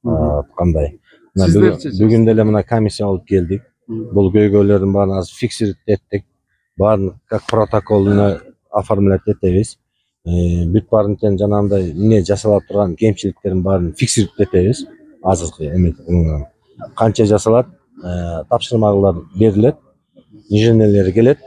Qanday? Sizler Bugun деле mına komissiya olib keldik. Bu көйгөйлөрдүн баарын азыр фиксировать еттик. Баарын как протоколуна оформлять этебиз. Бүт баарынтен жанагындай эмне жасалып турган кемчиликтердин баарын фиксировать этебиз. Азыркы эме канча жасалат, тапшырмалар берилет, инженерлер келет.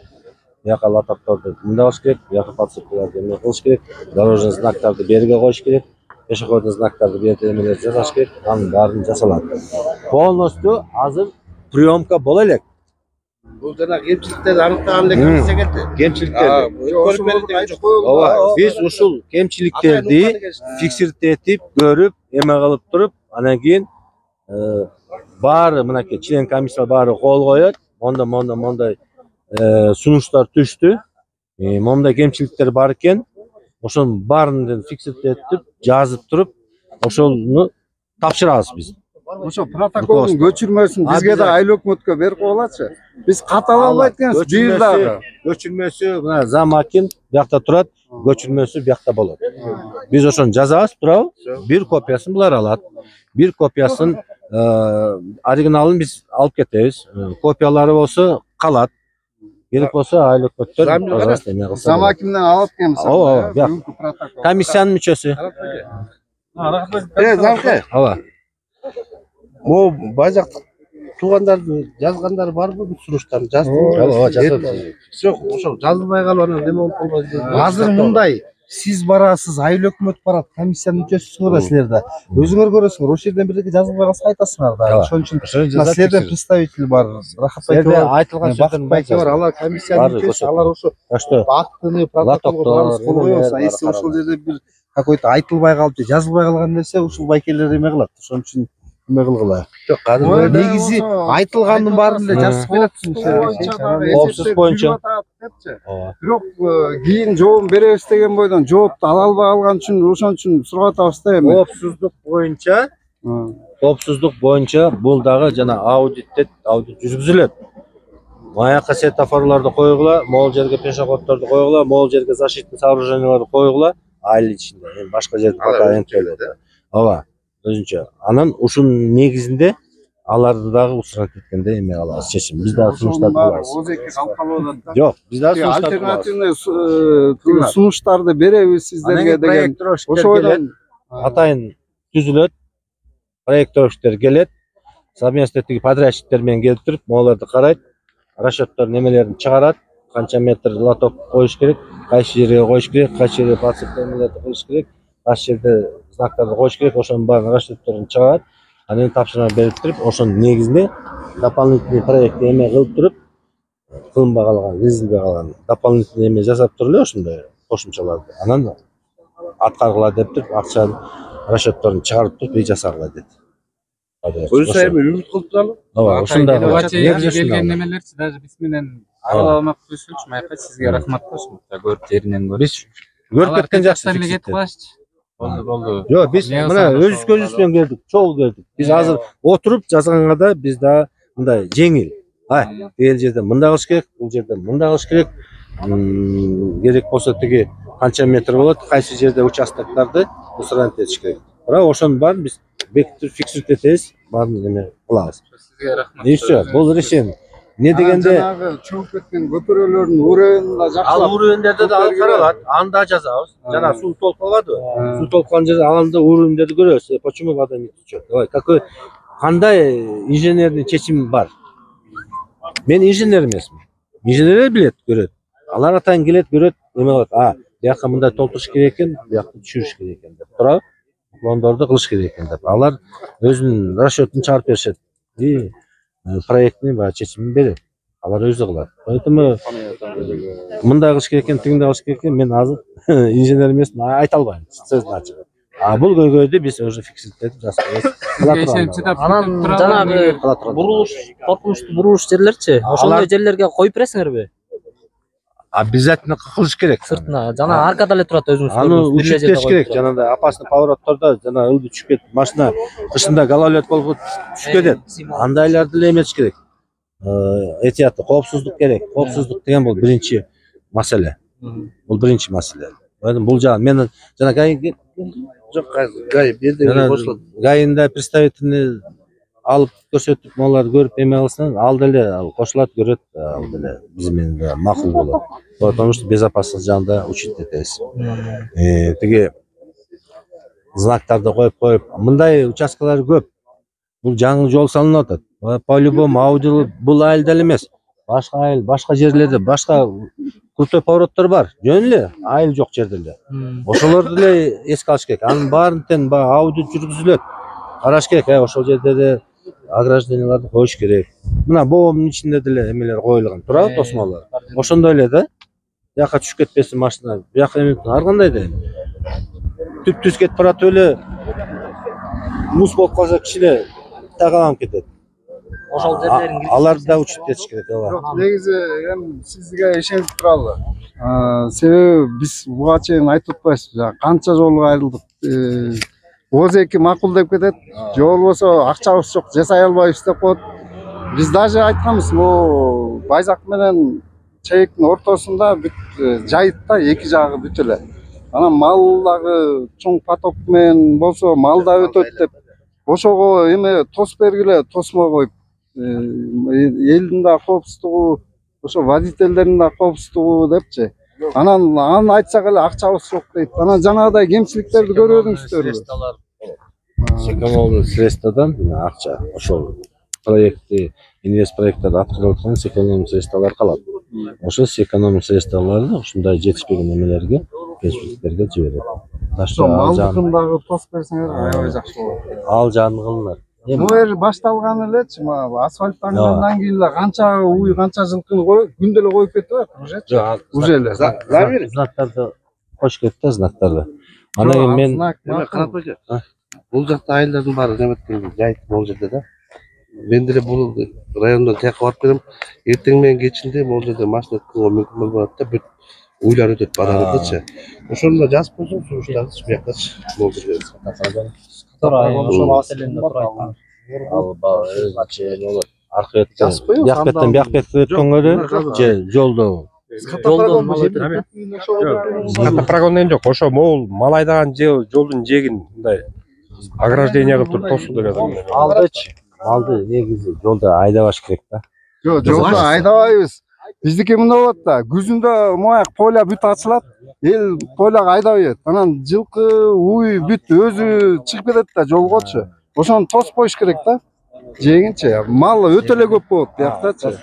Бияка латокторду мындай кылыш керек, бияка подсыпкаларды эмне кылыш керек, дорожный знактарды берге коюш керек, пешеходный знактарды берде эмелер жасаш керек, анын баарын жасалат. Полностью азыр приемка боло элек. Бул жана кемчиликтерди аныктаган эле комиссия келди. Кемчиликтерди. Көрүп берилген жок. Ооба, биз ушул кемчиликтерди фиксировать этип, көрүп, эме кылып туруп, анан кийин баары мынакей член комиссия баары кол коет. Мондай сунуштар түштү. Мондай кемчиликтер бар экен. Ошонун баарын фиксировать этип, жазып туруп, ошону тапшырабыз биз. Ошо протоколдун көчүрмөсүн бизге да айыл өкмөткө берип коелачы. Биз кат ала албайт экенбиз бир дагы. Көчүрмөсү мына зам аким биякта турат, көчүрмөсү биякта болот. Биз ошону жазабыз, турабы? Бир копиясын булар алат. Бир копиясын оригиналын биз алып кетебиз. Копиялары болсо калат. Керек болсо айыл өкмөттөр Зам акимден алат экенбиз. Ооба, комиссиянын мүчөсү. Замке. Ооба. Могу бажактык туугандардын жазгандары барбы бул сунуштарды? Ооба, жазып. Жок, ошо жазылбай калып анан неме болуп калбайбы? Азыр мындай сиз барасыз, айыл өкмөт барат, комиссиянын мүчөсүсүңөр да силер да. Өзүңөр көрөсүңөр, ошол жерден бирдеке жазылбай калса айтасыңар да. Ошон үчүн силерден представитель бар, Рахат байке бар, айтылган Бакыт байке бар, алар комиссиянын мүчөсү, алар ошо актыны, протоколду баарыбыз кол коебуз. Если ошол жерде бир какой-то айтылбай калып, жазылбай калган нерсе ушул байкелер эме кылат. Ошон үчүн эме кылгыла. Жок, азыр Негизи айтылгандын баарын эле жазып берет. Коопсуз боюнча. Бирок кийин жооп беребиз деген бойдон жоопту ала албай калган үчүн ошон үчүн сурап атабыз да эми. Коопсуздук боюнча бул дагы жана аудит жүргүзүлөт. Маяка светофорлорду койгула, могул жерге пешеходдорду койгула, могул жерге защитный сооруженияларды койгула, айыл ичинде. Эми башка жерде пока энтелет. Ооба, өзүнчө. Анан ушунун негизинде аларды дагы устранить эткенде эме алабыз чечим. Биз дагы сунуштарды алабыз. Озеки калкалып атат. Жок, биз дагы сунуштарды алабыз. Альтернативный сунуштарды беребиз сиздерге деген. Ошойдон атайын түзүлөт. Проектировщиктер келет. Совместно тиги подрядчиктер менен келип туруп, могуларды карайт. Расчеттор немелерин чыгарат. Канча метр лоток коюш керек, кайсы жерге коюш керек, кайсы жерге подсыпка эмелерди кылыш керек, кайсы жерде знактарды коюш керек, ошонун баарын расчетторун чыгарат. Анан тапшырма берип туруп, ошонун негизинде дополнительный проект эме кылып туруп, кылынбай калган, изилбей калган дополнительный эме жасап туруп эле ошондой кошумчаларды. Анан аткаргыла деп туруп, акча расчетторун чыгарып туруп, жасагыла дейт. Өзү эми үмүт кылып туралы. Ооба, ушундай келген немелерчи даже биз менен ала алмак түшүнчү, майка сизге рахмат болсун. Көрүп жеринен көрүп. Биз көрүп кеткен жакшы эле кетип калачы. Болду. Жок, биз мына өз көзүбүз менен келдик, чогуу келдик. Биз азыр отуруп жазганга да биз да мындай жеңил. Тигил жерде мындай кылыш керек, бул жерде мындай кылыш керек. Керек болсо тиги канча метр болот, кайсы жерде участоктарды устранить этиш керек. Бирок ошонун баарын биз бекитип фиксировать этебиз, баарын эме кылабыз. Сизге рахмат. И всё, бул решение. Не дегенде жанагы чөгүп кеткен көпүрөлөрдүн уровенин да жакшылап. Ал уровендерди да алып каралат, аны да жазабыз. Жана суу толкуладыбы? Суу толккан жерде алында уровендерди көрөбүз. Почему вода не течет? Какой кандай инженерный чечим бар? Мен инженер эмесмин. Инженерлер билет, көрөт. Алар атайын келет, көрөт, эме кылат. Бияка мындай толтуруш керек экен, биякты түшүрүш керек экен деп турабы? Уклондорду кылыш керек экен деп. Алар өзүнүн расчетун чыгарып беришет. И проектни баягы чечимин берет. Алар өзү кылат. Поэтому мындай кылыш керек экен, тигиндей кылыш керек экен, мен азыр инженер эмесмин, айта албайм. Сөзүн ачык. Бул көйгөйдү биз уже фиксировать этип жасайбыз. Анан жанагы бурулуш, коркунучтуу бурулуш жерлерчи? Ошондой жерлерге коюп бересиңерби? Обязательно кылыш керек. Сыртына, жана аркада эле турат өзүңүз. Аны учиттеш керек. Жанагындай опасный повороттордо жана ылдый түшүп кетип, машина кышында гололед болуп түшүп кетет. Андайларды эле эметиш керек. Этиятты, коопсуздук керек. Коопсуздук деген бул биринчи маселе. Бул биринчи маселе. Бул жагы мен жана Жоқ, гай берден қосылады. Гайында представительный алып көрсөтүп, молар көрүп эме кылсаң, ал деле кошулат, көрөт, ал деле биз менен да макул болот. Потому что безопасность жагында учет этебиз. Тиги знактарды коюп, мындай участкалар көп. Бул жаңы жол салынып атат. По-любому аудио бул айыл деле эмес. Башка айыл, башка жерлерде, башка крутой повороттор бар. Жөн эле айыл жок жерде эле. Ошолорду деле эске алыш керек. Анын баарын тең аудио жүргүзүлөт. Караш керек, ошол жерде де огражденияларды коюш керек. Мына боомдун ичинде деле эмелер коюлган. Туурабы, тосмолор. Ошондой эле да. Бияка түшүп кетпесин машина. Бияка эме ар кандай да. Түп-түз кетип баратып эле мус болуп калса кишилер тагаланып кетет. Ошол жерлерин Аларды да учет этиш керек, Жоқ, негизи эми сизге ишенип туралы. Себеби биз буга чейин айтып атпайбызбы, канча жолу айрылдык. Ооз-эки макул деп кетет. Же болбосо акчабыз жок, жасай албайбыз деп коет. Биз даже айтканбыз, могу Байзак менен Чейектин ортосунда бүт жайытта эки жагы бүт эле. Анан мал дагы чоң поток менен болсо мал да өтөт деп. Ошого эме тос бергиле, тосмо коюп, элдин да коопсуздугу, ошо водительдердин да коопсуздугу депчи. Анан айтсак эле акчабыз жок дейт. Анан жанагыдай кемчиликтерди көрбөдүңүздөрбү? Сэкономдуу средстводан акча ошол проектти, инвест проекттер аткарылган сэкономдуу средстволор калат. Ошол сэкономдуу средстволорду ушундай жетишпеген эмелерге, кемчиликтерге жиберет. Малдыкын дагы тос берсеңер аябай жакшы болот. Ал жагын кылынат. Бул жер башталган элечи, асфальттангандан кийин эле канча уй, канча жылкыны коюп, күндө эле коюп кетип атат, уже эле. Знактарды коюш керек да, знактарды. Анан кийин мен Карап койчу. Бул жакта айылдардын баары неметкен жайыт бул жерде да. Мен деле бул райондон тияка барып келем. Эртең менен кечинде бул жерде машина өткөнгө мүмкүн болбойт да, бүт уйлар өтөт барадычы. Ошондо жазып койсоң, сунуштарды биякачы бул жерде. ошол маселени турат. Аркы бияк беттен бияк бетке өткөнгөрү же жолдо. Катапрогондон жок, ошо могул мал айдаган жолдун жээгин мындай ограждение кылып туруп тосуу деген. Алдычы, малды негизи жолда айдабаш керек да. Жок, жолда айдабайбыз. Биздики мындай болот да, күзүндө мояк поля бүт ачылат, эл поляга айдап ийет. Анан жылкы, уй бүт өзү чыгып кетет да жолгочу. Ошону тосуп коюш керек да. Жегинчи, мал өтө эле көп болот бияктачы.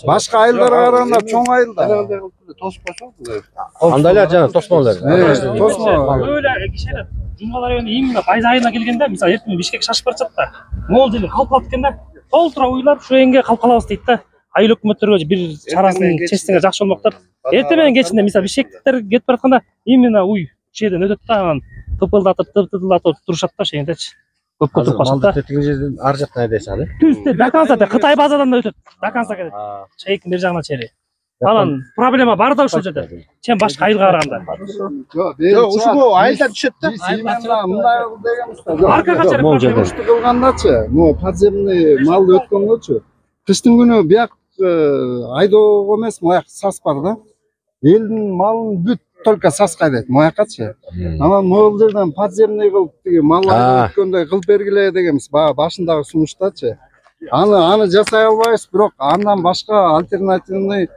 Башка айылдарга караганда чоң айылда. Тосуп койсоң, Андай эле жана тосмолор. Тосмо. Öyle kişiler Cumhurlar rayonu именно Байзак айылына келгенде, мисалы эртең Бишкек шашып баратат да. Могул жерде калкалап кеткенде, толтура уйлап şu энге калкалабыз дейт да. Айыл өкмөттөргө бир чарасын чечсеңер жакшы болмок деп. Эртең менен кечинде мисалы Бишкектер кетип баратканда, именно уй жерден өтөт да, анан тыпылдатып турушат да шегендечи. Көп туруп калышат да. Тетиги жерден ар жактан айдайсың да. Түздө до конца Кытай базадан да өтөт. До конца кетет. Чейктин бер жагына чейин. Анан проблема бар да ошол жерде. Чем башка айылга караганда. Жок, ушул айылдан түшөт да. Мындай дегенбиз. Аркага чейин Могул жерде. Кылгандачы, подземный мал өткөнгөчү. Кыштын күнү бияк айдоого эмес, мояк сас бар да. Элдин малын бүт только сас кайдайт, моякачы. Анан могул жерден подземный кылып тиги малларды өткөндөй кылып бергиле дегенбиз, башындагы сунуштачы. Аны жасай албайбыз, бирок андан башка альтернативный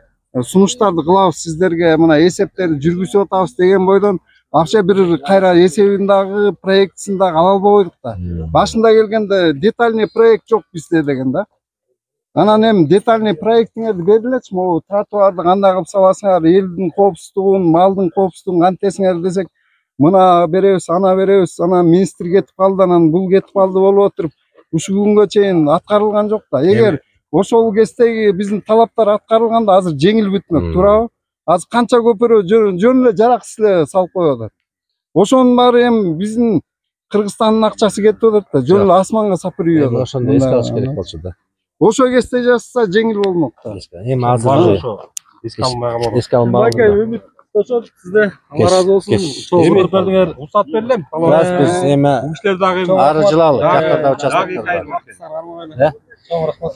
сунуштарды кылабыз сиздерге, мына эсептерди жүргүзүп атабыз деген бойдон вообще бир кайра эсебин дагы, проектисин дагы ала албай койдук да. Башында келгенде детальный проект жок бизде деген да. Анан эми детальный проектиңерди берилечи, могу тротуарды кандай кылып саласыңар, элдин коопсуздугун, малдын коопсуздугун кантесиңер десек, мына беребиз, ана беребиз, анан министр кетип калды, анан бул кетип калды болуп отуруп, ушул күнгө чейин аткарылган жок да. Эгер ошол кездеги биздин талаптар аткарылганда азыр жеңил бүтмөк, туурабы? Азыр канча көпүрө жөн эле жараксыз эле салып коюп атат. Ошонун баары эми биздин Кыргызстандын акчасы кетип атат да, жөн эле асманга сапыр үйүп атат. Ошондо эске алыш керек болчу да. Ошол кезде жазса жеңил болмок да. Эми азыр эске алынбаган. Ошо сизде Алла разы болсун. Чогулдардыңар уруксат берилем. Биз эми Ушулар дагы ары жылалы, катарда участоктор бар.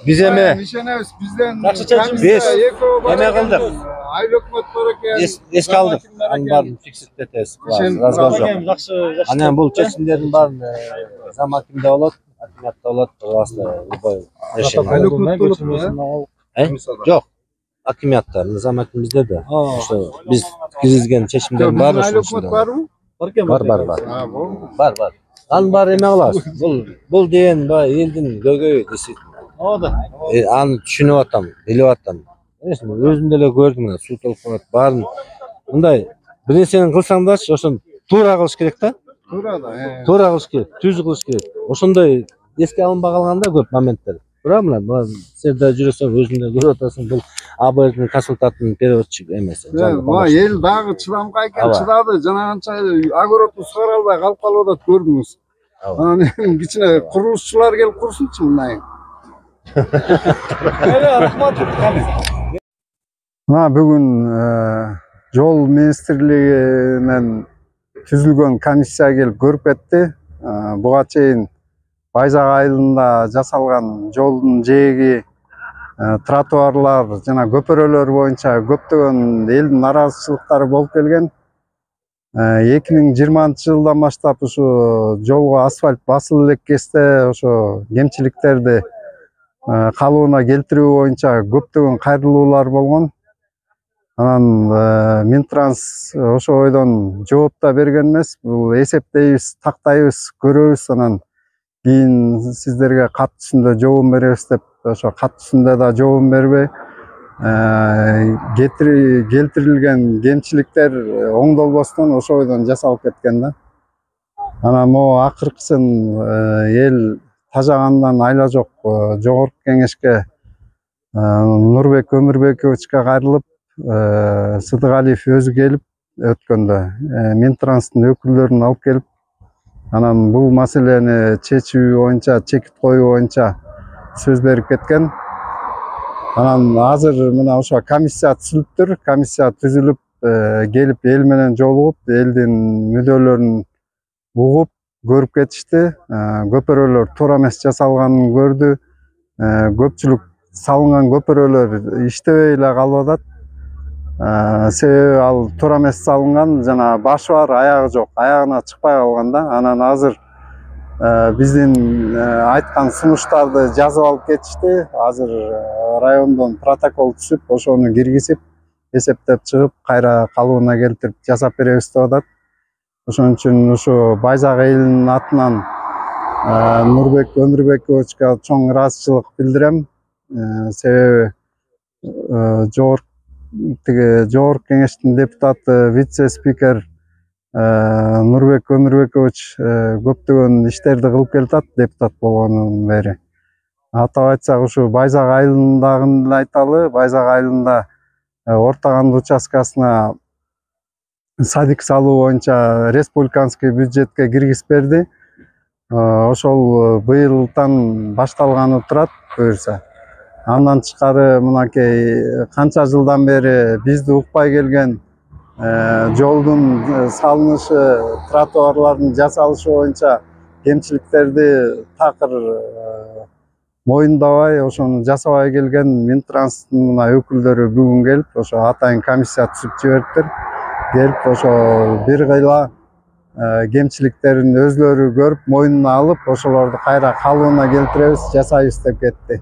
Биз эми Ишенебиз, бизден биз эме кылдык. айыл өкмөт бар экен. Эске алдык. Анын баарын фиксип кетебиз. Разгаз жок. Анан бул чечимдердин баарын зам акимде болот, акимиятта болот, пожалуйста, любой решение. Айыл өкмөт болот. Жок. Акимиятта, зам аким бизде да. Ошо биз киргизген чечимдердин баары Айыл өкмөт барбы? Бар. Анын баары эме кылабыз. Бул деген баягы элдин көйгөйү действительно. Аны түшүнүп атам, билип атам. Өзүм деле көрдүм, суу толкунат баарын. Мындай бир нерсени кылсаңдарчы, ошону туура кылыш керек да. Туура кылыш керек, түз кылыш керек. Ошондой эске алынбай калганда көп моменттер. Тура мына сен да жүрөсүң, өзүң да көрүп атасың, бул АБРдин консультанттын переводчик эмеси. Эл дагы чыдамкай экен, чыдады. Жана канча огородду сугара албай калып калып атат, көрдүңүз. Анан кичине курулушчулар келип курсунчу мындай. Бүгүн жол министрлигинен түзүлгөн комиссия келип көрүп кетти. Буга чейин Байзак айылында жасалган жолдун жээги, тротуарлар жана көпөрөлөр боюнча көптөгөн элдин нараазычылыктары болуп келген. 2020-жылдан баштап ушу жолго асфальт басылып элек кезде ошо кемчиликтерди калыбына келтирүү боюнча көптөгөн кайрылуулар болгон. Анан Минтранс ошо ойдон жооп да берген эмес. Бул эсептейбиз, тактайбыз, көрөбүз, анан кийин сиздерге кат түзүндө жооп беребиз деп ошо кат түзүндө да жооп бербей, келтирилген кемчиликтер оңдолбостон ошо ойдон жасалып кеткен да. Анан могу акыркысын эл тажагандан айла жок жогорку кеңешке Нурбек Өмүрбековичке кайрылып, Сыдыгалиев өзү келип өткөндө Минтранстын өкүлдөрүн алып келип, анан бул маселени чечүү боюнча, чекит коюу боюнча сөз берип кеткен. Анан азыр мына ошо комиссия түзүлүптүр. Комиссия түзүлүп, келип эл менен жолугуп, элдин мүдөлөрүн угуп, көрүп кетишти. Көпөрөлөр туура эмес жасалганын көрдү. Көпчүлүк салынган көпөрөлөр иштебей эле калып атат. Себеби ал туура эмес салынган, жана башы бар, аягы жок, аягына чыкпай калган да. Анан азыр биздин айткан сунуштарды жазып алып кетишти. Азыр райондон протокол түзүп, ошону киргизип, эсептеп чыгып, кайра калыбына келтирип жасап беребиз деп атат. Ошон үчүн ушу Байзак элинин атынан Нурбек Өмүрбековичке чоң ыраазычылык билдирем. Себеби жогорку кеңештин депутаты, вице-спикер Нурбек Өмүрбекович көптөгөн иштерди кылып келатат депутат болгондон бери. Атап айтсак, ушу Байзак айылындагын эле айталы. Байзак айылында Орто Канды участкасына садик салуу боюнча республиканский бюджетке киргизип берди. Ошол быйылдан башталганы турат буюрса. Андан тышкары мынакей канча жылдан бери бизди укпай келген жолдун салынышы, тротуарлардын жасалышы боюнча кемчиликтерди такыр моюндабай, ошону жасабай келген Минтранстын өкүлдөрү бүгүн келип, ошо атайын комиссия түзүп жибериптир. Келип ошо бир кыйла кемчиликтерин өзлөрү көрүп, моюнуна алып, ошолорду кайра калыбына келтиребиз, жасайбыз деп кетти.